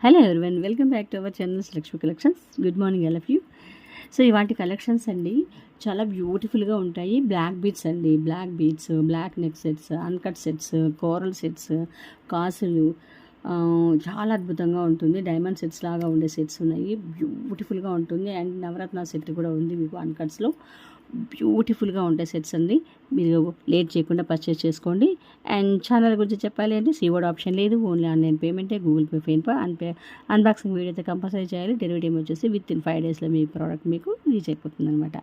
Hello everyone, welcome back to our channel Lakshmi collections. Good morning all of you. So ఇవాటి collections అండి చాలా బ్యూటిఫుల్గా ఉంటాయి. బ్లాక్ బీడ్స్ అండి, black beads, black neck sets, uncut sets, coral sets, కాసులు, చాలా అద్భుతంగా ఉంటుంది. డైమండ్ సెట్స్ లాగా ఉండే సెట్స్ ఉన్నాయి, బ్యూటిఫుల్గా ఉంటుంది. అండ్ నవరత్న సెట్ కూడా ఉంది మీకు అన్కట్స్లో. బ్యూటిఫుల్గా ఉంటాయి సెట్స్ అండి. మీరు లేట్ చేయకుండా పర్చేస్ చేసుకోండి. అండ్ ఛానల్ గురించి చెప్పాలి అంటే సీఓడ్ ఆప్షన్ లేదు, ఓన్లీ ఆన్లైన్ పేమెంటే. Google Pay, PhonePe, unboxing video అయితే కంపల్సరీ చేయాలి. డెలివరీ టైం వచ్చేసి విత్ ఇన్ 5 డేస్లో మీ ప్రోడక్ట్ మీకు రీచ్ అయిపోతుంది అనమాట.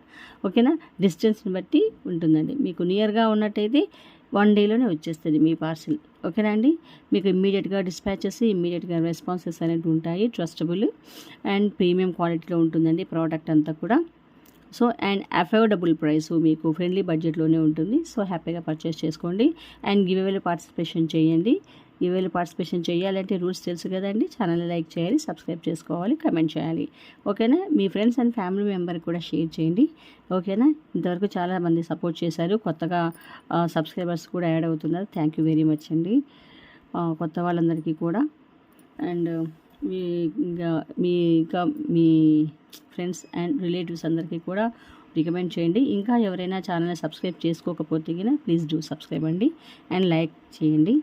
ఓకేనా? డిస్టెన్స్ని బట్టి ఉంటుందండి. మీకు నియర్గా ఉన్నట్టయితే 1 డేలోనే వచ్చేస్తుంది మీ పార్సిల్. ఓకేనా అండి? మీకు ఇమ్మీడియట్గా డిస్పాచ్ చేసి ఇమ్మీడియట్గా రెస్పాన్సెస్ అనేవి ఉంటాయి. ట్రస్టబుల్ అండ్ ప్రీమియం క్వాలిటీలో ఉంటుందండి ప్రోడక్ట్ అంతా కూడా. సో అండ్ అఫోర్డబుల్ ప్రైస్, మీకు ఫ్రెండ్లీ బడ్జెట్లోనే ఉంటుంది. సో హ్యాపీగా పర్చేస్ చేసుకోండి. అండ్ గివ్అవేలో పార్టిసిపేషన్ చేయండి. గివ్అవేలో పార్టిసిపేషన్ చేయాలంటే రూల్స్ తెలుసు కదండి. ఛానల్ని లైక్ చేయాలి, సబ్స్క్రైబ్ చేసుకోవాలి, కమెంట్ చేయాలి. ఓకేనా? మీ ఫ్రెండ్స్ అండ్ ఫ్యామిలీ మెంబర్కి కూడా షేర్ చేయండి. ఓకేనా? ఇంతవరకు చాలామంది సపోర్ట్ చేశారు. కొత్తగా సబ్స్క్రైబర్స్ కూడా యాడ్ అవుతున్నారు. థ్యాంక్ యూ వెరీ మచ్ అండి కొత్త వాళ్ళందరికీ కూడా. And me friends and relatives అందరికీ కూడా రికమెండ్ చేయండి. ఇంకా ఎవరైనా ఛానల్ని సబ్స్క్రైబ్ చేసుకోకపోతే కనుక ప్లీజ్ డూ సబ్స్క్రైబ్ అండి అండ్ లైక్ చేయండి.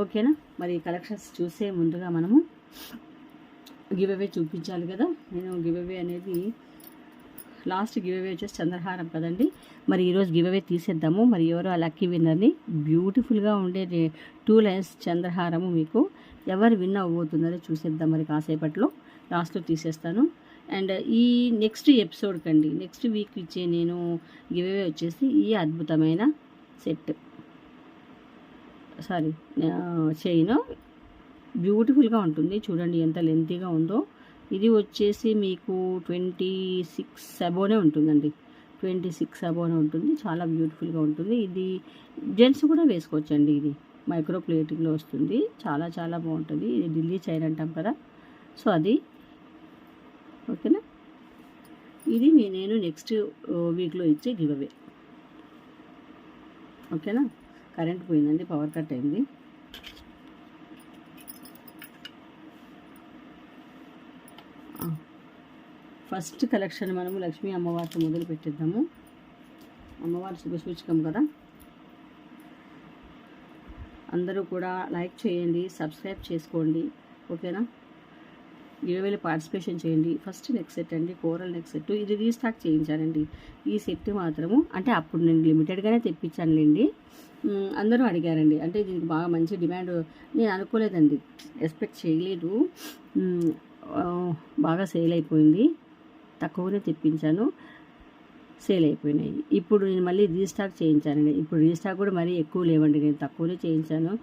ఓకేనా? మరి కలెక్షన్స్ చూసే ముందుగా మనము గివ్అవే చూపించాలి కదా. నేను గివ్అవే అనేది లాస్ట్ గివ్అవే వచ్చేసి చంద్రహారం కదండి. మరి ఈరోజు గివ్అవే తీసేద్దాము. మరి ఎవరో ఆ లక్కీ విన్నర్ని బ్యూటిఫుల్గా ఉండే 2 లైన్స్ చంద్రహారము మీకు ఎవరు విన్ అవ్వబోతున్నారో చూసేద్దాం. మరి కాసేపట్లో లాస్ట్లో తీసేస్తాను. అండ్ ఈ నెక్స్ట్ ఎపిసోడ్ కండి, నెక్స్ట్ వీక్ ఇచ్చే నేను గివ్అవే వచ్చేసి ఈ అద్భుతమైన సెట్, చైన్ బ్యూటిఫుల్గా ఉంటుంది. చూడండి ఎంత లెంతీగా ఉందో. ఇది వచ్చేసి మీకు 26 అబోనే ఉంటుందండి. 26 అబోనే ఉంటుంది. చాలా బ్యూటిఫుల్గా ఉంటుంది. ఇది జెంట్స్ కూడా వేసుకోవచ్చండి. ఇది మైక్రో ప్లేటింగ్లో వస్తుంది. చాలా చాలా బాగుంటుంది. ఇది ఢిల్లీ చైన్ అంటాం కదా. సో అది ఓకేనా. ఇది నేను నెక్స్ట్ వీక్లో ఇచ్చే గివ్అవే. ఓకేనా? కరెంట్ పోయిందండి, పవర్ కట్ అయింది. ఫస్ట్ కలెక్షన్ మనము లక్ష్మీ అమ్మవారితో మొదలు పెట్టేద్దాము. అమ్మవారి శుభసూచకం కదా. అందరూ కూడా లైక్ చేయండి, సబ్స్క్రైబ్ చేసుకోండి. ఓకేనా? గివ్అవేలో పార్టిసిపేషన్ చేయండి. ఫస్ట్ నెక్ సెట్ అండి, కోరల్ నెక్ సెట్. ఇది రీస్టాక్ చేయించానండి. ఈ సెట్ మాత్రము అంటే అప్పుడు నేను లిమిటెడ్గానే తెప్పించానులేండి. అందరూ అడిగారండి. అంటే దీనికి బాగా మంచి డిమాండ్. నేను అనుకోలేదండి, ఎక్స్పెక్ట్ చేయలేదు. బాగా సేల్ అయిపోయింది. తక్కువనే తెప్పించాను, సేల్ అయిపోయినాయి. ఇప్పుడు నేను మళ్ళీ రీస్టాక్ చేయించానండి. ఇప్పుడు రీస్టాక్ కూడా మరీ ఎక్కువ లేవండి, నేను తక్కువనే చేయించాను.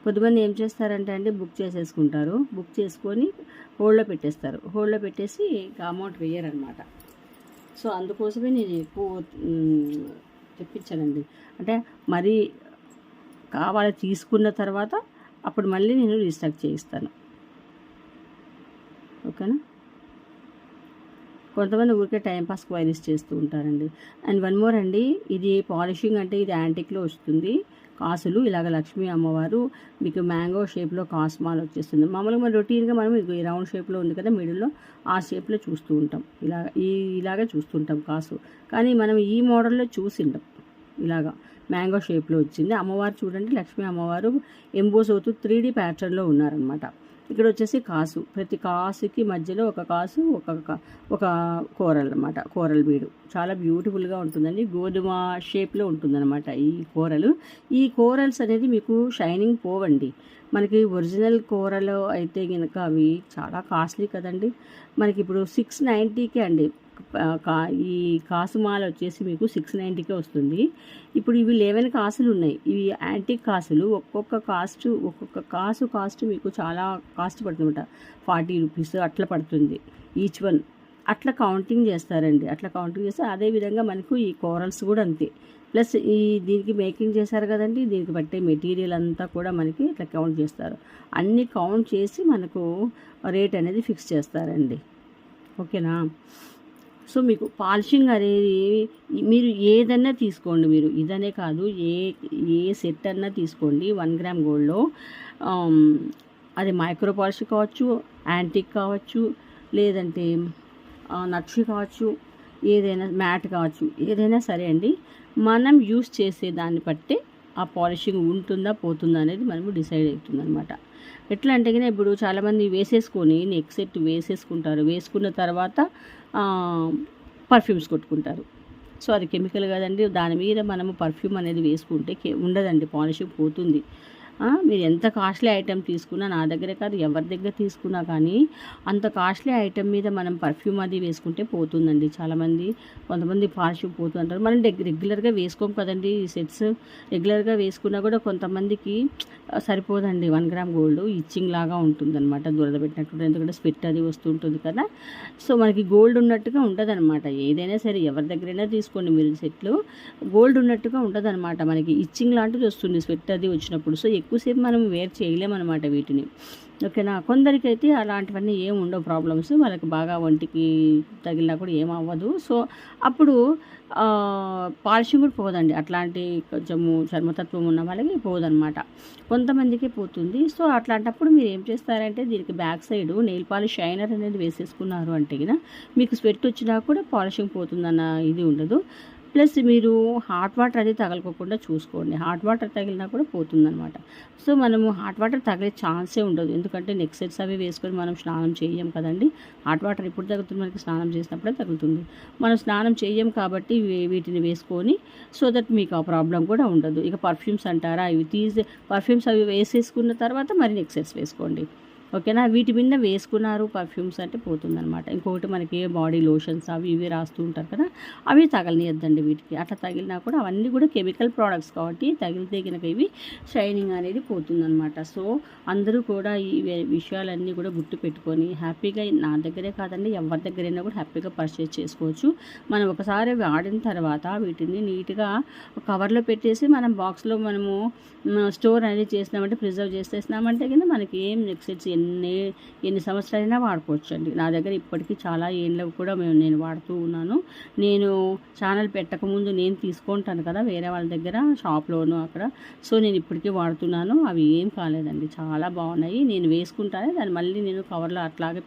కొద్దిమంది ఏం చేస్తారంటే అండి, బుక్ చేసేసుకుంటారు. బుక్ చేసుకొని హోల్డ్లో పెట్టేస్తారు. హోల్డ్లో పెట్టేసి అమౌంట్ వేయరనమాట. సో అందుకోసమే నేను ఎక్కువ తెప్పించానండి. అంటే మరీ కావాలి తీసుకున్న తర్వాత అప్పుడు మళ్ళీ నేను రీస్టాక్ చేయిస్తాను. ఓకేనా? కొంతమంది ఊరికే టైంపాస్ క్వైరీస్ చేస్తూ ఉంటారండి. అండ్ 1 మోర్ అండి, ఇది పాలిషింగ్ అంటే ఇది యాంటిక్లో వస్తుంది. కాసులు ఇలాగ లక్ష్మీ అమ్మవారు మీకు మ్యాంగో షేప్లో కాసు మాల వచ్చేస్తుంది. మామూలుగా మనం రొటీన్గా మనం ఈ రౌండ్ షేప్లో ఉంది కదా మిడిల్లో, ఆ షేప్లో చూస్తూ ఉంటాం. ఇలాగే చూస్తుంటాం కాసు. కానీ మనం ఈ మోడల్లో చూసింటాం. ఇలాగా మ్యాంగో షేప్లో వచ్చింది. అమ్మవారు చూడండి, లక్ష్మీ అమ్మవారు ఎంబోస్ అవుతూ 3D ప్యాటర్న్లో ఉన్నారనమాట. ఇక్కడ వచ్చేసి కాసు, ప్రతి కాసుకి మధ్యలో ఒక కాసు, ఒక కోరల్ అనమాట. కోరల్ బీడు చాలా బ్యూటిఫుల్గా ఉంటుందండి. గోధుమ షేప్లో ఉంటుందన్నమాట ఈ కోరల్స్ అనేది మీకు షైనింగ్ పోవండి. మనకి ఒరిజినల్ కోరల్ అయితే కనుక అవి చాలా కాస్ట్లీ కదండి. మనకి ఇప్పుడు 690కే అండి. ఈ కాసుమాల వచ్చేసి మీకు 690కే వస్తుంది. ఇప్పుడు ఇవి 11 కాసులు ఉన్నాయి. ఇవి యాంటిక్ కాసులు. ఒక్కొక్క కాస్ట్ మీకు చాలా కాస్ట్ పడుతుందన్నమాట. 40 రూపీస్ అట్లా పడుతుంది ఈచ్ వన్. అట్లా కౌంటింగ్ చేస్తారండి. అట్లా కౌంటింగ్ చేస్తే అదేవిధంగా మనకు ఈ కోరల్స్ కూడా అంతే. ప్లస్ దీనికి మేకింగ్ చేశారు కదండి, దీనికి బట్టే మెటీరియల్ అంతా కూడా మనకి ఇట్లా కౌంట్ చేస్తారు. అన్నీ కౌంట్ చేసి మనకు రేట్ అనేది ఫిక్స్ చేస్తారండి. ఓకేనా? సో మీకు పాలిషింగ్ అనేది మీరు ఏదన్నా తీసుకోండి. మీరు ఇదనే కాదు, ఏ సెట్ అన్నా తీసుకోండి. 1 గ్రామ్ గోల్డ్లో అది మైక్రో పాలిష్ కావచ్చు, యాంటిక్ కావచ్చు, లేదంటే నక్షి కావచ్చు, ఏదైనా మ్యాట్ కావచ్చు, ఏదైనా సరే అండి, మనం యూస్ చేసే దాన్ని బట్టి ఆ పాలిషింగ్ ఉంటుందా పోతుందా అనేది మనము డిసైడ్ అవుతుందన్నమాట. ఎట్లా అంటే కనుక ఇప్పుడు చాలామంది వేసేసుకొని నెక్ సెట్ వేసేసుకుంటారు, వేసుకున్న తర్వాత పర్ఫ్యూమ్స్ కొట్టుకుంటారు. సో అది కెమికల్ కదండి, దాని మీద మనము పర్ఫ్యూమ్ అనేది వేసుకుంటే ఉండదండి, పాలిషింగ్ పోతుంది. మీరు ఎంత కాస్ట్లీ ఐటెం తీసుకున్నా, నా దగ్గరే కాదు ఎవరి దగ్గర తీసుకున్నా కానీ అంత కాస్ట్లీ ఐటెం మీద మనం పర్ఫ్యూమ్ అది వేసుకుంటే పోతుందండి. కొంతమంది పాలిషింగ్ పోతుంటారు. మనం రెగ్యులర్గా వేసుకోం కదండి ఈ సెట్స్. రెగ్యులర్గా వేసుకున్నా కూడా కొంతమందికి సరిపోదండి. 1 గ్రామ్ గోల్డ్ ఇచ్చింగ్ లాగా ఉంటుందన్నమాట, దురద పెట్టినట్టు, ఎందుకంటే స్వెట్ అది వస్తుంటుంది కదా. సో మనకి గోల్డ్ ఉన్నట్టుగా ఉంటుందన్నమాట. ఏదైనా సరే ఎవరి దగ్గరైనా తీసుకోండి మీరు సెట్లు, గోల్డ్ ఉన్నట్టుగా ఉంటుందన్నమాట. మనకి ఇచ్చింగ్ లాంటిది వస్తుంది స్వెట్ అది వచ్చినప్పుడు. సో ఎక్కువసేపు మనం వేర్ చేయలేమన్నమాట వీటిని. ఓకేనా. కొందరికైతే అలాంటివన్నీ ఏం ఉండవు ప్రాబ్లమ్స్, వాళ్ళకి బాగా ఒంటికి తగిలినా కూడా ఏం అవ్వదు. సో అప్పుడు పాలిషింగ్ కూడా పోదండి. అట్లాంటి కొంచెము చర్మతత్వం ఉన్న వాళ్ళకి పోదనమాట, కొంతమందికి పోతుంది. సో అట్లాంటప్పుడు మీరు ఏం చేస్తారంటే దీనికి back side nail polish shiner అనేది వేసేసుకున్నారు అంటే కదా మీకు స్వెట్ వచ్చినా కూడా పాలిషింగ్ పోతుందన్న ఇది ఉండదు. ప్లస్ మీరు హాట్ వాటర్ అది తగలకోకుండా చూసుకోండి, హాట్ వాటర్ తగిలినా కూడా పోతుందన్నమాట. సో మనము హాట్ వాటర్ తగిలే ఛాన్సే ఉండదు, ఎందుకంటే నెక్ సెట్స్ అవి వేసుకొని మనం స్నానం చేయం కదండి. హాట్ వాటర్ ఎప్పుడు తగ్గుతుంది మనకి, స్నానం చేసినప్పుడే తగ్గుతుంది. మనం స్నానం చేయం కాబట్టి వీటిని వేసుకొని, సో దట్ మీకు ఆ ప్రాబ్లం కూడా ఉండదు. ఇక పర్ఫ్యూమ్స్ అంటారా, పర్ఫ్యూమ్స్ అవి వేసేసుకున్న తర్వాత మరి నెక్ సెట్స్ వేసుకోండి. ఓకేనా. వీటి మీద వేసుకున్నారు పర్ఫ్యూమ్స్ అంటే పోతుందన్నమాట. ఇంకొకటి మనకి బాడీ లోషన్స్ అవి ఇవి రాస్తూ ఉంటారు కదా, అవి తగలనియద్దండి వీటికి. అట్లా తగిలినా కూడా అవన్నీ కూడా కెమికల్ ప్రోడక్ట్స్ కాబట్టి తగిలితే కనుక ఇవి షైనింగ్ అనేది పోతుందన్నమాట. సో అందరూ కూడా ఈ విషయాలన్నీ కూడా గుర్తు పెట్టుకొని హ్యాపీగా, నా దగ్గరే కాదండి ఎవరి దగ్గరైనా కూడా హ్యాపీగా పర్చేస్ చేసుకోవచ్చు. మనం ఒకసారి వాడిన తర్వాత వీటిని నీట్గా కవర్లో పెట్టేసి మనం బాక్స్లో మనము స్టోర్ అనేది చేసినామంటే, ప్రిజర్వ్ చేసేసినామంటే కింద మనకి ఏం నెక్ సెట్స్ ఎన్ని సంవత్సరాలైనా వాడుకోవచ్చు అండి. నా దగ్గర ఇప్పటికీ చాలా ఏళ్ళు కూడా నేను వాడుతూ ఉన్నాను. నేను ఛానల్ పెట్టకముందు నేను తీసుకుంటాను కదా వేరే వాళ్ళ దగ్గర షాప్లోను అక్కడ, సో నేను ఇప్పటికీ వాడుతున్నాను. అవి ఏం కాలేదండి, చాలా బాగున్నాయి. నేను వేసుకుంటానే దాన్ని మళ్ళీ నేను కవర్లో అట్లాగే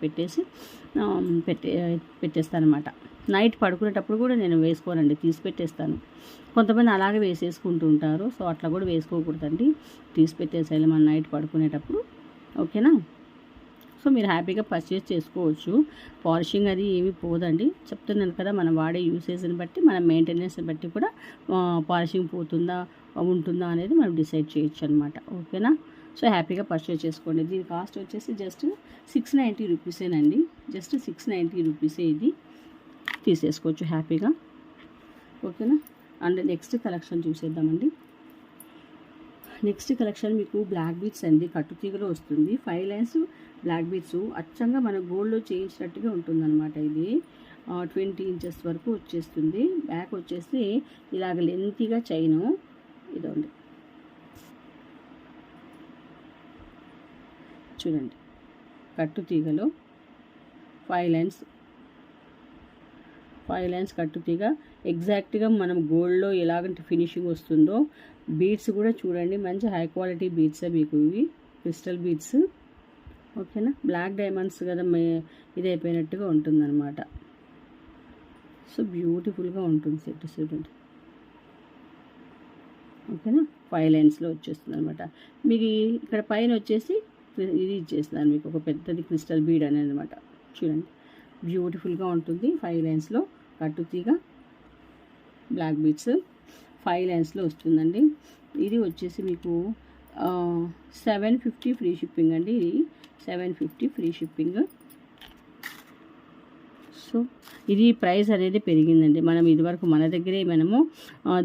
పెట్టేస్తాను అనమాట. నైట్ పడుకునేటప్పుడు కూడా నేను వేసుకోనండి, తీసి పెట్టేస్తాను. కొంతమంది అలాగే వేసేసుకుంటూ ఉంటారు, సో అట్లా కూడా వేసుకోకూడదండి, తీసి పెట్టేసేయాలి మన నైట్ పడుకునేటప్పుడు. ఓకేనా. సో మీరు హ్యాపీగా పర్చేస్ చేసుకోవచ్చు. పాలిషింగ్ అది ఏమీ పోదండి, చెప్తున్నాను కదా. మనం వాడే యూసేజ్ని బట్టి, మన మెయింటెనెన్స్ని బట్టి కూడా పాలిషింగ్ పోతుందా ఉంటుందా అనేది మనం డిసైడ్ చేయొచ్చు అనమాట. ఓకేనా. సో హ్యాపీగా పర్చేస్ చేసుకోండి. దీని కాస్ట్ వచ్చేసి జస్ట్ 690 రూపీసేనండి, జస్ట్ 690 రూపీసే. ఇది తీసేసుకోవచ్చు హ్యాపీగా. ఓకేనా. అండ్ నెక్స్ట్ కలెక్షన్ చూసేద్దామండి. నెక్స్ట్ కలెక్షన్ మీకు బ్లాక్ బీట్స్ అండి, కట్టుతీగలో వస్తుంది. 5 లైన్స్ బ్లాక్ బీట్స్ అచ్చంగా మన గోల్డ్లో చేయించినట్టుగా ఉంటుందన్నమాట. ఇది 20 ఇంచెస్ వరకు వచ్చేస్తుంది. బ్యాక్ వచ్చేసి ఇలాగ లెంతీగా చైను ఇదండి, చూడండి. కట్టుతీగలో 5 లైన్స్ కట్టుతీగ, ఎగ్జాక్ట్గా మనం గోల్డ్లో ఎలాగంటే ఫినిషింగ్ వస్తుందో బీడ్స్ కూడా చూడండి, మంచి హై క్వాలిటీ బీడ్స్ మీకు ఇవి, క్రిస్టల్ బీడ్స్. ఓకేనా. బ్లాక్ డైమండ్స్ కదా ఇది అయిపోయినట్టుగా ఉంటుందన్నమాట. సో బ్యూటిఫుల్గా ఉంటుంది సెట్, చూడండి. ఓకేనా. 5 లైన్స్లో వచ్చేస్తుంది అనమాట. మీకు ఇక్కడ పైన వచ్చేసి ఇది ఇచ్చేస్తున్నాను మీకు, ఒక పెద్దది క్రిస్టల్ బీడ్ అనేది అనమాట. చూడండి బ్యూటిఫుల్గా ఉంటుంది. 5 లైన్స్లో కట్టుతీగ బ్లాక్ బీడ్స్ 5 లైన్స్లో వస్తుందండి. ఇది వచ్చేసి మీకు 750 ఫ్రీ షిప్పింగ్ అండి. ఇది 750 ఫ్రీ షిప్పింగ్. సో ఇది ప్రైస్ అనేది పెరిగిందండి. మనం ఇదివరకు మన దగ్గరే మనము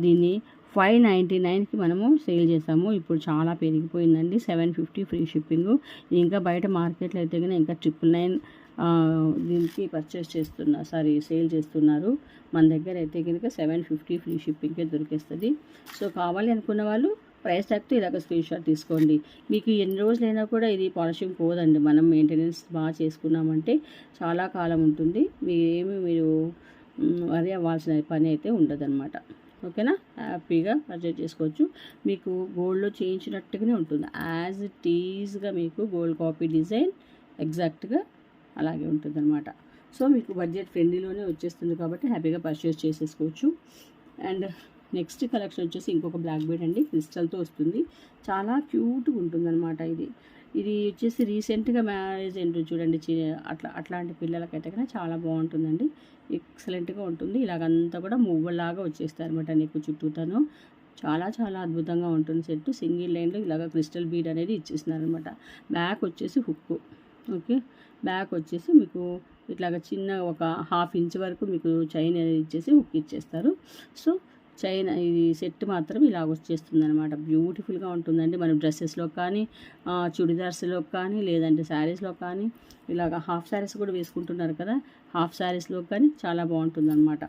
దీన్ని 599కి మనము సేల్ చేసాము, ఇప్పుడు చాలా పెరిగిపోయిందండి. 750 ఫ్రీ షిప్పింగ్. ఇంకా బయట మార్కెట్లో అయితే కనుక ఇంకా 999 దీనికి సేల్ చేస్తున్నారు. మన దగ్గర అయితే కనుక 750 ఫ్రీ షిప్పింగ్కే దొరికేస్తుంది. సో కావాలి అనుకున్న వాళ్ళు ప్రైస్ ట్యాగ్తో ఇలాగ స్క్రీన్ షాట్ తీసుకోండి. మీకు ఎన్ని రోజులైనా కూడా ఇది పాలిషింగ్ పోదండి. మనం మెయింటెనెన్స్ బాగా చేసుకున్నామంటే చాలా కాలం ఉంటుంది. మీరు వరి అవ్వాల్సిన పని అయితే ఉండదన్నమాట. ఓకేనా, హ్యాపీగా పర్చేజ్ చేసుకోవచ్చు. మీకు గోల్డ్లో చేయించినట్టుగానే ఉంటుంది, యాజ్ ఇట్ ఈజ్గా మీకు గోల్డ్ కాపీ డిజైన్ ఎగ్జాక్ట్గా అలాగే ఉంటుంది అనమాట. సో మీకు బడ్జెట్ ఫ్రెండ్లీలోనే వచ్చేస్తుంది కాబట్టి హ్యాపీగా పర్చేజ్ చేసేసుకోవచ్చు. అండ్ నెక్స్ట్ కలెక్షన్ వచ్చేసి ఇంకొక బ్లాక్ బీడ్ అండి, క్రిస్టల్తో వస్తుంది. చాలా క్యూట్గా ఉంటుంది అనమాట. ఇది వచ్చేసి రీసెంట్గా మ్యారేజ్ ఏంటో చూడండి, అట్లాంటి పిల్లలకైతే కన్నా చాలా బాగుంటుందండి, ఎక్సలెంట్గా ఉంటుంది. ఇలాగంతా కూడా మువ్వలాగా వచ్చేస్తాయి అనమాట నెక్ చుట్టూతాను. చాలా చాలా అద్భుతంగా ఉంటుంది సెట్. సింగిల్ లైన్లో ఇలాగ క్రిస్టల్ బీడ్ అనేది ఇచ్చేస్తున్నారు అనమాట. బ్యాక్ వచ్చేసి హుక్. ఓకే, బ్యాక్ వచ్చేసి మీకు ఇట్లాగ చిన్న ఒక 1/2 ఇంచ్ వరకు మీకు చైన్ అనేది ఇచ్చేసి హుక్ ఇచ్చేస్తారు. సో చైన్ ఇది సెట్ మాత్రం ఇలా వచ్చేస్తుంది అనమాట. బ్యూటిఫుల్గా ఉంటుందండి. మనం డ్రెస్సెస్లో కానీ, చుడిదార్స్లో కానీ, లేదంటే శారీస్లో కానీ, ఇలాగ హాఫ్ శారీస్ కూడా వేసుకుంటున్నారు కదా, హాఫ్ శారీస్లో కానీ చాలా బాగుంటుంది అనమాట.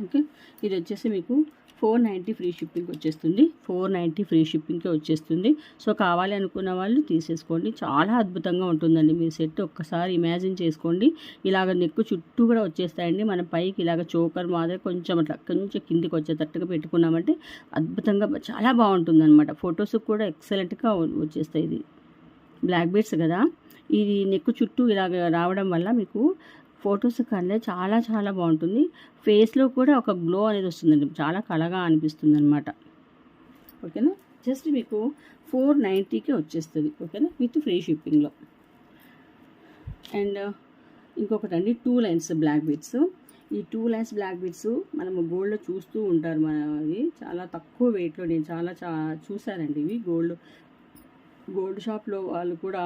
ఓకే, ఇది వచ్చేసి మీకు 490 ఫ్రీ షిప్పింగ్ వచ్చేస్తుంది. 490 ఫ్రీ షిప్పింగ్కే వచ్చేస్తుంది. సో కావాలి అనుకున్న వాళ్ళు తీసేసుకోండి. చాలా అద్భుతంగా ఉంటుందండి. మీ సెట్ ఒక్కసారి ఇమాజిన్ చేసుకోండి. ఇలాగ నెక్కు చుట్టూ కూడా వచ్చేస్తాయండి. మనం పైకి ఇలాగ చోకర్ మాదిరి కొంచెం అట్లా కొంచెం కిందికి వచ్చేటట్టుగా పెట్టుకున్నామంటే అద్భుతంగా చాలా బాగుంటుంది అనమాట. ఫొటోస్ కూడా ఎక్సలెంట్గా వచ్చేస్తాయి. ఇది బ్లాక్ బీడ్స్ కదా, ఇది నెక్కు చుట్టూ ఇలాగ రావడం వల్ల మీకు ఫొటోస్ కన్నా చాలా చాలా బాగుంటుంది. ఫేస్లో కూడా ఒక గ్లో అనేది వస్తుందండి, చాలా కళగా అనిపిస్తుంది అనమాట. ఓకేనా, జస్ట్ మీకు 490కి వచ్చేస్తుంది. ఓకేనా, విత్ ఫ్రీ షిప్పింగ్లో. అండ్ ఇంకొకటి అండి, 2 లైన్స్ బ్లాక్ బీడ్స్. ఈ 2 లైన్స్ బ్లాక్ బీడ్స్ మనము గోల్డ్లో చూస్తూ ఉంటారు. అది చాలా తక్కువ వెయిట్లో నేను చాలా చూసానండి. ఇవి గోల్డ్ షాప్లో వాళ్ళు కూడా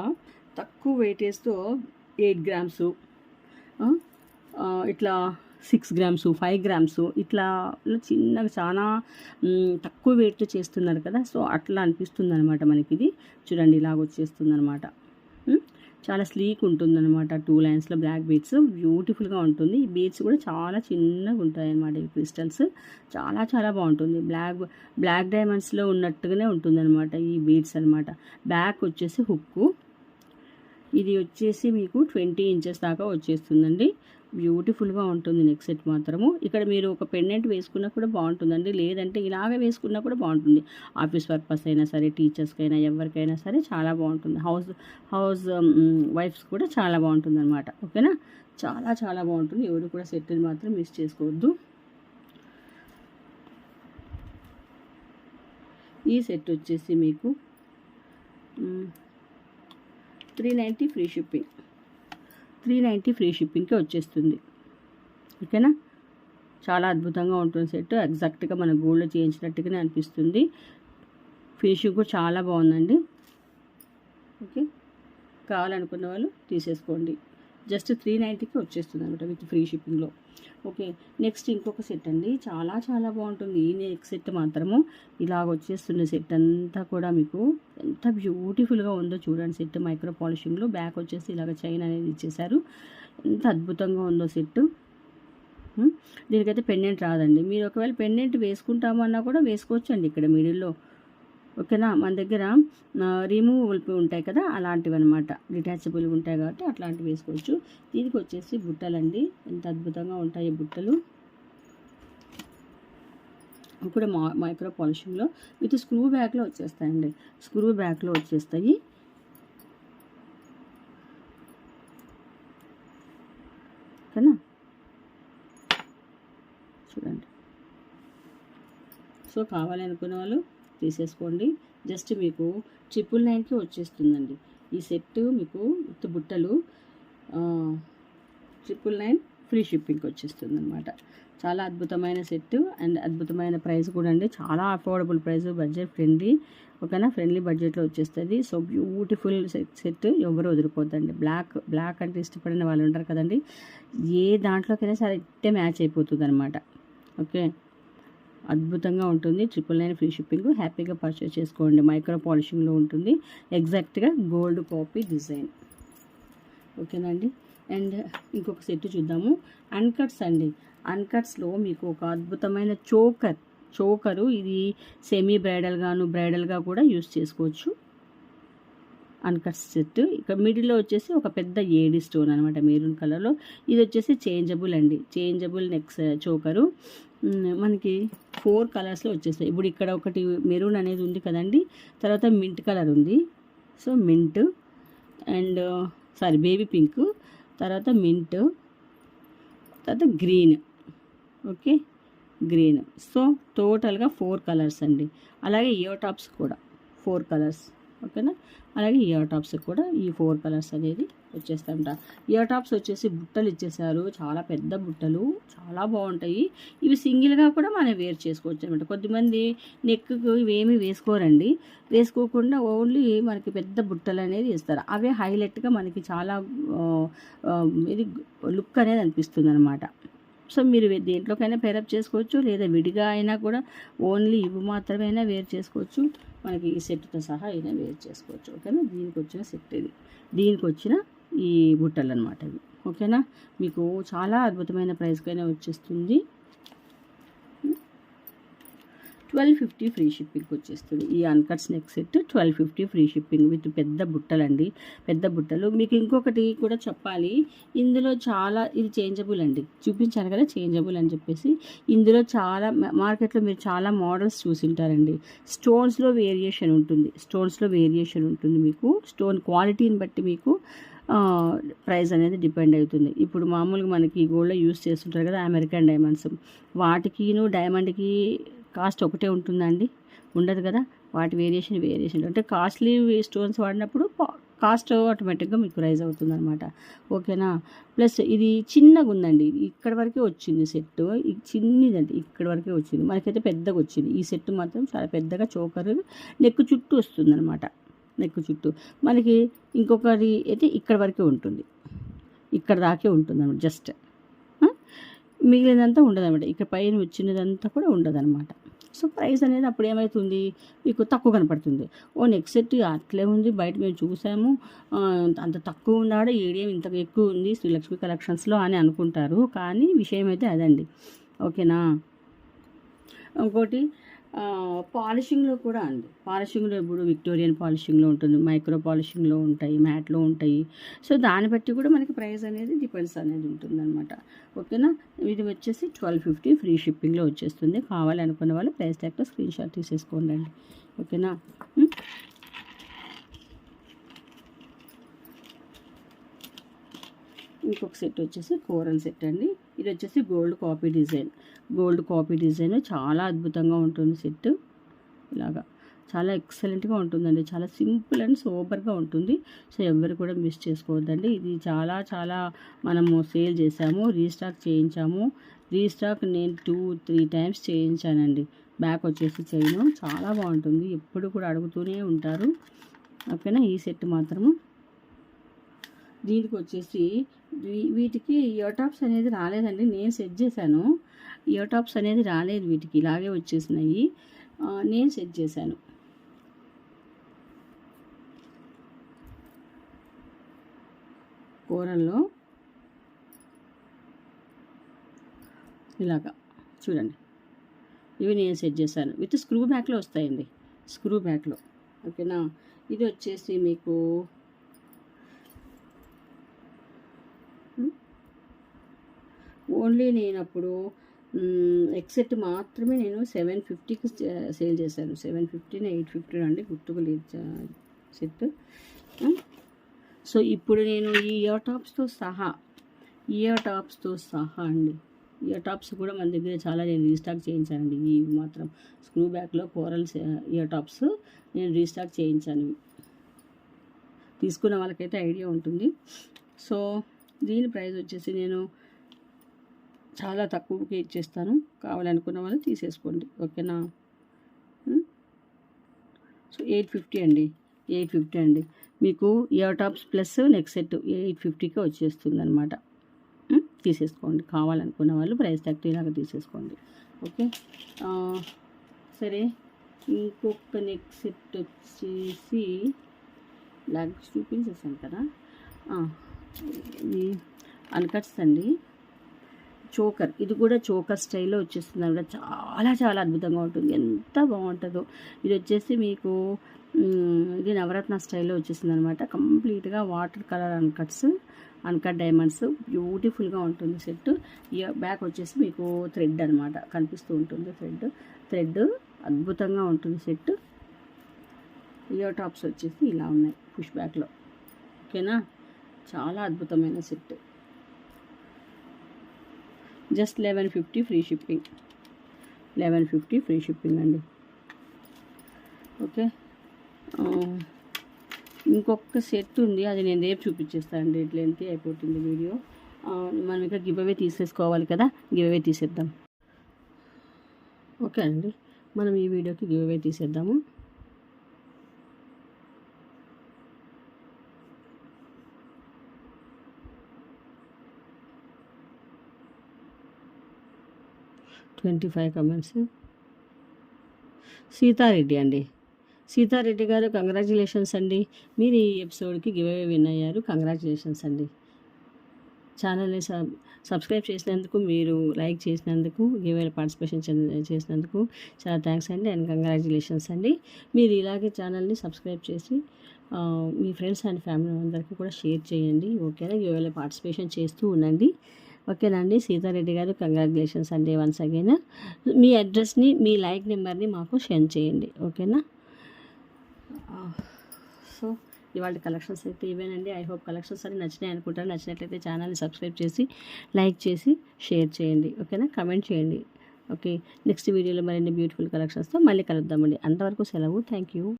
తక్కువ వెయిటేజ్తో 8 గ్రామ్స్ ఇట్లా 6 గ్రామ్స్ 5 గ్రామ్స్ ఇట్లా చిన్నగా చాలా తక్కువ వెయిట్తో చేస్తున్నారు కదా. సో అట్లా అనిపిస్తుంది అనమాట మనకి. ఇది చూడండి ఇలాగ వచ్చేస్తుంది అనమాట. చాలా స్లీక్ ఉంటుందన్నమాట. 2 లైన్స్లో బ్లాక్ బీడ్స్ బ్యూటిఫుల్గా ఉంటుంది. ఈ బీడ్స్ కూడా చాలా చిన్నగా ఉంటాయి అన్నమాట. ఈ క్రిస్టల్స్ చాలా చాలా బాగుంటుంది. బ్లాక్ డైమండ్స్లో ఉన్నట్టుగానే ఉంటుందన్నమాట ఈ బీడ్స్ అనమాట. బ్యాక్ వచ్చేసి హుక్కు. ఇది వచ్చేసి మీకు 20 ఇంచెస్ దాకా వచ్చేస్తుందండి. బ్యూటిఫుల్గా ఉంటుంది నెక్ సెట్ మాత్రము. ఇక్కడ మీరు ఒక పెండెంట్ వేసుకున్నా కూడా బాగుంటుందండి, లేదంటే ఇలాగ వేసుకున్నా కూడా బాగుంటుంది. ఆఫీస్ పర్పస్ అయినా సరే, టీచర్స్కైనా ఎవరికైనా సరే చాలా బాగుంటుంది. హౌస్ వైఫ్స్ కూడా చాలా బాగుంటుంది అనమాట. ఓకేనా, చాలా చాలా బాగుంటుంది. ఎవరు కూడా సెట్ని మాత్రం మిస్ చేసుకోవద్దు. ఈ సెట్ వచ్చేసి మీకు 390 ఫ్రీ షిప్పింగ్. 390 ఫ్రీ షిప్పింగ్కి వచ్చేస్తుంది. ఓకేనా, చాలా అద్భుతంగా ఉంటుంది సెట్. ఎగ్జాక్ట్గా మన గోల్డ్లో చేయించినట్టుగానే అనిపిస్తుంది. ఫినిషింగ్ కూడా చాలా బాగుందండి. ఓకే, కావాలనుకున్న వాళ్ళు తీసేసుకోండి. జస్ట్ 390కి వచ్చేస్తుంది అనమాట విత్ ఫ్రీ షిప్పింగ్లో. ఓకే, నెక్స్ట్ ఇంకొక సెట్ అండి, చాలా చాలా బాగుంటుంది. ఈ నెక్ సెట్ మాత్రము ఇలాగ వచ్చేస్తుంది. సెట్ అంతా కూడా మీకు ఎంత బ్యూటిఫుల్గా ఉందో చూడండి. సెట్ మైక్రో పాలిషింగ్లో బ్యాక్ వచ్చేసి ఇలాగ చైన్ అనేది ఇచ్చేసారు. ఎంత అద్భుతంగా ఉందో సెట్. దీనికైతే పెండెంట్ రాదండి. మీరు ఒకవేళ పెండెంట్ వేసుకుంటామన్నా కూడా వేసుకోవచ్చు అండి ఇక్కడ మిడిల్లో. ఓకేనా, మన దగ్గర రిమూవబుల్ ఉంటాయి కదా, అలాంటివి అనమాట. డిటాచబుల్ ఉంటాయి కాబట్టి అట్లాంటివి వేసుకోవచ్చు. దీనికి వచ్చేసి బుట్టలండి, ఎంత అద్భుతంగా ఉంటాయి బుట్టలు. ఇప్పుడు మైక్రో పాలిషింగ్లో విత్ స్క్రూ బ్యాక్లో వచ్చేస్తాయండి. స్క్రూ బ్యాక్లో వచ్చేస్తాయి. ఓకేనా, చూడండి. సో కావాలనుకునే వాళ్ళు తీసేసుకోండి. జస్ట్ మీకు 999కి వచ్చేస్తుందండి ఈ సెట్. మీకు విత్ బుట్టలు 999 ఫ్రీ షిప్పింగ్కి వచ్చేస్తుంది అనమాట. చాలా అద్భుతమైన సెట్ అండ్ అద్భుతమైన ప్రైస్ కూడా అండి. చాలా అఫోర్డబుల్ ప్రైస్, బడ్జెట్ ఫ్రెండ్లీ. ఓకేనా, ఫ్రెండ్లీ బడ్జెట్లో వచ్చేస్తుంది. సో బ్యూటిఫుల్ సెట్ ఎవరు వదులుకోవద్దండి. బ్లాక్ అంటే ఇష్టపడిన వాళ్ళు ఉంటారు కదండి, ఏ దాంట్లోకైనా సరే ఇట్టే మ్యాచ్ అయిపోతుంది అనమాట. ఓకే, అద్భుతంగా ఉంటుంది. 999 ఫ్రీ షిప్పింగ్. హ్యాపీగా పర్చేస్ చేసుకోండి. మైక్రో పాలిషింగ్లో ఉంటుంది. ఎగ్జాక్ట్గా గోల్డ్ కాపీ డిజైన్. ఓకేనండి, అండ్ ఇంకొక సెట్ చూద్దాము. అన్కట్స్ అండి. అన్కట్స్లో మీకు ఒక అద్భుతమైన చోకరు. ఇది సెమీ బ్రైడల్గాను బ్రైడల్గా కూడా యూస్ చేసుకోవచ్చు. Uncut set. ఇక్కడ మిడిల్లో వచ్చేసి ఒక పెద్ద ఏడి స్టోన్ అనమాట మెరూన్ కలర్లో. ఇది వచ్చేసి చేంజబుల్ అండి, చేంజబుల్ నెక్స్ చోకరు. మనకి 4 కలర్స్లో వచ్చేస్తాయి. ఇప్పుడు ఇక్కడ ఒకటి మెరూన్ అనేది ఉంది కదండి, తర్వాత మింట్ కలర్ ఉంది. So mint and baby pink, తర్వాత మింట్, తర్వాత గ్రీన్. Okay, green. సో టోటల్గా 4 కలర్స్ అండి. అలాగే ఇయర్ టాప్స్ కూడా 4 కలర్స్. ఓకేనా, అలాగే ఇయర్ టాప్స్ కూడా ఈ 4 కలర్స్ అనేది వచ్చేస్తాయంట. ఇయర్ టాప్స్ వచ్చేసి బుట్టలు ఇచ్చేసారు, చాలా పెద్ద బుట్టలు, చాలా బాగుంటాయి. ఇవి సింగిల్గా కూడా మనం వేర్ చేసుకోవచ్చు అనమాట. కొద్దిమంది నెక్కు ఇవేమీ వేసుకోరండి, వేసుకోకుండా ఓన్లీ మనకి పెద్ద బుట్టలు అనేది ఇస్తారు. అవే హైలైట్గా మనకి చాలా ఇది లుక్ అనేది అనిపిస్తుంది అనమాట. సో మీరు దేంట్లోకైనా పేరప్ చేసుకోవచ్చు, లేదా విడిగా అయినా కూడా ఓన్లీ ఇవి మాత్రమే అయినా వేర్ చేసుకోవచ్చు. మనకి ఈ సెట్తో సహా అయినా వేర్ చేసుకోవచ్చు. ఓకేనా, దీనికి వచ్చిన సెట్ ఇది, దీనికి వచ్చిన ఈ బుట్టలు అనమాట ఇవి. ఓకేనా, మీకు చాలా అద్భుతమైన ప్రైస్కైనా వచ్చేస్తుంది. 1250 ఫ్రీ షిప్పింగ్ వచ్చేస్తుంది. ఈ అన్కట్స్ neck set 1250 free shipping with పెద్ద బుట్టలండి, పెద్ద బుట్టలు. మీకు ఇంకొకటి కూడా చెప్పాలి, ఇందులో చాలా ఇది చేంజబుల్ అండి, చూపించాను కదా చేంజబుల్ అని చెప్పేసి. ఇందులో చాలా మార్కెట్లో మీరు చాలా మోడల్స్ చూసింటారండి. స్టోన్స్లో వేరియేషన్ ఉంటుంది, స్టోన్స్లో వేరియేషన్ ఉంటుంది. మీకు స్టోన్ క్వాలిటీని బట్టి మీకు ప్రైస్ అనేది డిపెండ్ అవుతుంది. ఇప్పుడు మామూలుగా మనకి గోల్డ్లో యూస్ చేస్తుంటారు కదా అమెరికన్ డైమండ్స్, వాటికిను డైమండ్కి కాస్ట్ ఒకటే ఉంటుందండి, ఉండదు కదా. వాటి వేరియేషన్ అంటే కాస్ట్లీ స్టోన్స్ వాడినప్పుడు కాస్ట్ ఆటోమేటిక్గా మీకు రైజ్ అవుతుంది అనమాట. ఓకేనా, ప్లస్ ఇది చిన్నగా ఉందండి, ఇక్కడ వరకే వచ్చింది సెట్, చిన్నదండి, ఇక్కడ వరకే వచ్చింది. మనకైతే పెద్దగా వచ్చింది. ఈ సెట్ మాత్రం చాలా పెద్దగా చోకర్ నెక్ చుట్టూ వస్తుంది అనమాట, నెక్ చుట్టూ. మనకి ఇంకొకటి అయితే ఇక్కడ వరకే ఉంటుంది, ఇక్కడ దాకే ఉంటుంది అనమాట, జస్ట్ మిగిలినంతా ఉండదు అనమాట. ఇక్కడ పైన వచ్చినదంతా కూడా ఉండదు అనమాట. సో ప్రైస్ అనేది అప్పుడు ఏమవుతుంది, మీకు తక్కువ కనపడుతుంది. ఓ నెక్ సెట్ అట్లే ఉంది, బయట మేము చూసాము, అంత తక్కువ ఉన్నాడు, ఏడియం ఇంత ఎక్కువ ఉంది శ్రీలక్ష్మి కలెక్షన్స్లో అని అనుకుంటారు. కానీ విషయం అయితే అదండి. ఓకేనా, ఇంకోటి పాలిషింగ్లో కూడా అండి, పాలిషింగ్లో ఇప్పుడు విక్టోరియన్ పాలిషింగ్లో ఉంటుంది, మైక్రో పాలిషింగ్లో ఉంటాయి, మ్యాట్లో ఉంటాయి. సో దాన్ని బట్టి కూడా మనకి ప్రైస్ అనేది డిపెండ్స్ అనేది ఉంటుందన్నమాట. ఓకేనా, ఇది వచ్చేసి 1250 ఫ్రీ షిప్పింగ్లో వచ్చేస్తుంది. కావాలనుకున్న వాళ్ళు ప్రైస్ ట్యాగ్తో స్క్రీన్ షాట్ తీసేసుకోండి అండి. ఓకేనా, ఇంకొక సెట్ వచ్చేసి కోరల్ సెట్ అండి. ఇది వచ్చేసి గోల్డ్ కాపీ డిజైన్ చాలా అద్భుతంగా ఉంటుంది సెట్. ఇలాగా చాలా ఎక్సలెంట్గా ఉంటుందండి, చాలా సింపుల్ అండ్ సూపర్గా ఉంటుంది. సో ఎవరు కూడా మిస్ చేసుకోవద్దండి. ఇది చాలా మనము సేల్ చేసాము, రీస్టాక్ చేయించాము. రీస్టాక్ నేను 2-3 టైమ్స్ చేయించానండి. బ్యాక్ వచ్చేసి చైను చాలా బాగుంటుంది, ఎప్పుడు కూడా అడుగుతూనే ఉంటారు. ఓకేనా, ఈ సెట్ మాత్రము. దీనికి వచ్చేసి వీటికి ఇయర్ టాప్స్ అనేది రాలేదండి, నేను సెట్ చేశాను. ఇయర్ టాప్స్ అనేది రాలేదు వీటికి, ఇలాగే వచ్చేసినాయి, నేను సెట్ చేశాను. కోరల్లో ఇలాగా చూడండి, ఇవి నేను సెట్ చేశాను. విత్ స్క్రూ బ్యాక్లో వస్తాయండి, స్క్రూ బ్యాక్లో. ఓకేనా, ఇది వచ్చేసి మీకు ఓన్లీ నేను అప్పుడు ఎక్సెట్ మాత్రమే నేను 750కి సేల్ చేశాను. 750 850 అండి, గుర్తుకు లేదు సెట్. సో ఇప్పుడు నేను ఈ ఇయర్ టాప్స్తో సహా అండి, ఇయర్ టాప్స్ కూడా మన దగ్గర చాలా నేను రీస్టాక్ చేయించానండి. ఇవి మాత్రం స్క్రూ బ్యాక్లో కోరల్స్ ఇయర్ టాప్స్ నేను రీస్టాక్ చేయించాను. తీసుకున్న వాళ్ళకైతే ఐడియా ఉంటుంది. సో దీని ప్రైస్ వచ్చేసి నేను చాలా తక్కువకి ఇచ్చేస్తాను, కావాలనుకున్న వాళ్ళు తీసేసుకోండి. ఓకేనా, సో 850 అండి, 850 అండి. మీకు ear tops plus neck set 850కి వచ్చేస్తుంది అనమాట. తీసేసుకోండి, కావాలనుకున్న వాళ్ళు ప్రైస్ ట్యాగ్ ఇలాగా తీసేసుకోండి. ఓకే, సరే. ఇంకొక నెక్ సెట్ వచ్చేసి బ్లాక్ చూపించేసాను కదా, ఇది అన్కట్స్ అండి, చోకర్. ఇది కూడా చోకర్ స్టైల్లో వచ్చేస్తుంది అనమాట. చాలా అద్భుతంగా ఉంటుంది, ఎంత బాగుంటుందో. ఇది వచ్చేసి మీకు ఇది నవరత్న స్టైల్లో వచ్చేసింది అనమాట. కంప్లీట్గా వాటర్ కలర్ అన్కట్ డైమండ్స్ బ్యూటిఫుల్గా ఉంటుంది సెట్. బ్యాక్ వచ్చేసి మీకు థ్రెడ్ అనమాట కనిపిస్తూ ఉంటుంది. థ్రెడ్ అద్భుతంగా ఉంటుంది సెట్. ఇయర్ టాప్స్ వచ్చేసి ఇలా ఉన్నాయి పుష్ బ్యాక్లో. ఓకేనా, చాలా అద్భుతమైన set. Just 1150 free shipping. 1150 free shipping అండి. ఓకే, ఇంకొక సెట్ ఉంది, అది నేను రేపు చూపించేస్తాను అండి. లెంతీ అయిపోతుంది వీడియో. మనం ఇక్కడ గివ్ అవే తీసేసుకోవాలి కదా, గివ్ అవే తీసేద్దాం. ఓకే అండి, మనం ఈ వీడియోకి గివ్ అవే తీసేద్దాము. $25 కమెంట్స్. సీతారెడ్డి అండి. సీతారెడ్డి గారు కంగ్రాచులేషన్స్ అండి, మీరు ఈ ఎపిసోడ్కి గివ్ అవే విన్ అయ్యారు. కంగ్రాచులేషన్స్ అండి. ఛానల్ని సబ్స్క్రైబ్ చేసినందుకు, మీరు లైక్ చేసినందుకు, గివ్ అవే పార్టిసిపేషన్ చేసినందుకు చాలా థ్యాంక్స్ అండి అండ్ కంగ్రాచులేషన్స్ అండి. మీరు ఇలాగే ఛానల్ని సబ్స్క్రైబ్ చేసి మీ ఫ్రెండ్స్ అండ్ ఫ్యామిలీ అందరికీ కూడా షేర్ చేయండి. ఓకేనా, గివ్ అవేలో పార్టిసిపేషన్ చేస్తూ ఉండండి. ఓకేనండి. సీతారెడ్డి గారు కంగ్రాచులేషన్స్ అండి వన్స్ అగైన్. మీ అడ్రస్ని, మీ లైక్ నెంబర్ని మాకు సెండ్ చేయండి. ఓకేనా. సో ఇవాళ కలెక్షన్స్ అయితే ఇవేనండి. ఐ హోప్ కలెక్షన్స్ అన్ని నచ్చినాయి అనుకుంటాను. నచ్చినట్లయితే ఛానల్ని సబ్స్క్రైబ్ చేసి, లైక్ చేసి, షేర్ చేయండి. ఓకేనా, కమెంట్ చేయండి. ఓకే, నెక్స్ట్ వీడియోలో మరిన్ని బ్యూటిఫుల్ కలెక్షన్స్తో మళ్ళీ కలుద్దామండి. అంతవరకు సెలవు. Thank you.